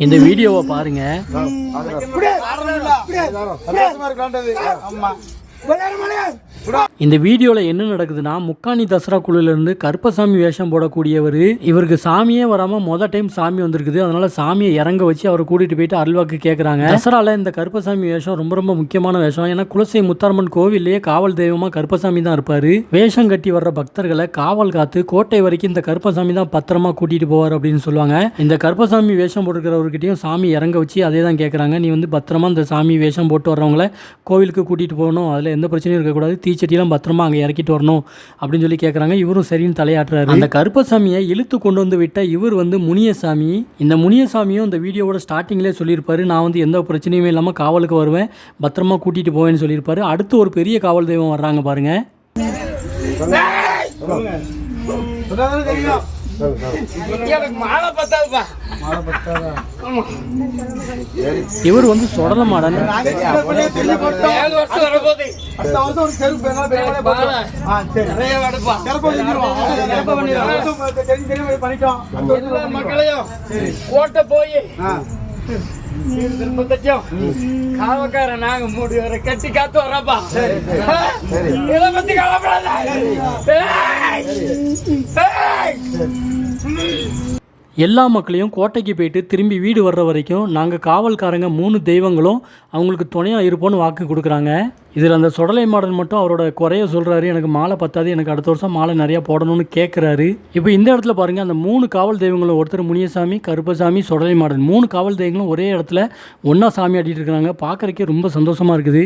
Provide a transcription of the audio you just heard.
இந்த வீடியோவை பாருங்க. இந்த வீடியோவில் என்ன நடக்குதுன்னா, முக்காணி தசரா குழுவிலிருந்து கருப்பசாமி வேஷம் போடக்கூடியவர், இவருக்கு சாமியே வராமல் மொதல் டைம் சாமி வந்திருக்குது. அதனால சாமியை இறங்க வச்சு அவரை கூட்டிட்டு போயிட்டு அருள்வாக்கு கேட்குறாங்க. தசரால இந்த கருப்பசாமி வேஷம் ரொம்ப ரொம்ப முக்கியமான வேஷம். ஏன்னா குலசை முத்தாரம்மன் கோவில்லையே காவல் தெய்வமாக கருப்பசாமி தான் இருப்பார். வேஷம் கட்டி வர்ற பக்தர்களை காவல் காத்து கோட்டை வரைக்கும் இந்த கருப்பசாமி தான் பத்திரமா கூட்டிட்டு போவார் அப்படின்னு சொல்லுவாங்க. இந்த கருப்பசாமி வேஷம் போட்டுக்கிறவர்கிட்டையும் சாமி இறங்க வச்சு அதே தான் கேட்குறாங்க. நீ வந்து பத்திரமா இந்த சாமி வேஷம் போட்டு வர்றவங்கள கோவிலுக்கு கூட்டிட்டு போகணும், அதில் எந்த பிரச்சனையும் இருக்கக்கூடாது, தீச்சட்டியெல்லாம் பத்திரமா அங்கே இறக்கிட்டு வரணும் அப்படின்னு சொல்லி கேட்குறாங்க. இவரும் சரின்னு தலையாட்டுறாரு. அந்த கருப்பசாமியை இழுத்து கொண்டு வந்து விட்ட இவர் வந்து முனியசாமி. இந்த முனியசாமியும் இந்த வீடியோவோட ஸ்டார்டிங்லேயே சொல்லியிருப்பாரு, நான் வந்து எந்த பிரச்சனையுமே இல்லாமல் காவலுக்கு வருவேன், பத்திரமா கூட்டிட்டு போவேன்னு சொல்லியிருப்பாரு. அடுத்து ஒரு பெரிய காவல் தெய்வம் வர்றாங்க பாருங்க. இவர் வந்து சொடல மாடன். கோட்டை போய் காவக்கார நாங்க மூடி வர கட்டி காத்து வரப்பா. இதை பத்தி கவலைப்படாத. எல்லா மக்களையும் கோட்டைக்கு போயிட்டு திரும்பி வீடு வர்ற வரைக்கும் நாங்கள் காவல்காரங்க 3 தெய்வங்களும் அவங்களுக்கு துணையாக இருப்போம்னு வாக்கு கொடுக்குறாங்க. இதில் அந்த சொடலை மாடன் மட்டும் அவரோட குறைய சொல்கிறாரு, எனக்கு மாலை பத்தாது, எனக்கு அடுத்த வருஷம் மாலை நிறையா போடணும்னு கேட்குறாரு. இப்போ இந்த இடத்துல பாருங்கள், அந்த 3 காவல் தெய்வங்களும், ஒருத்தர் முனியசாமி, கருப்பசாமி, சொடலை மாடன், 3 காவல் தெய்வங்களும் ஒரே இடத்துல ஒன்றா சாமி ஆடிட்டு இருக்கிறாங்க. பார்க்குறக்கே ரொம்ப சந்தோஷமாக இருக்குது.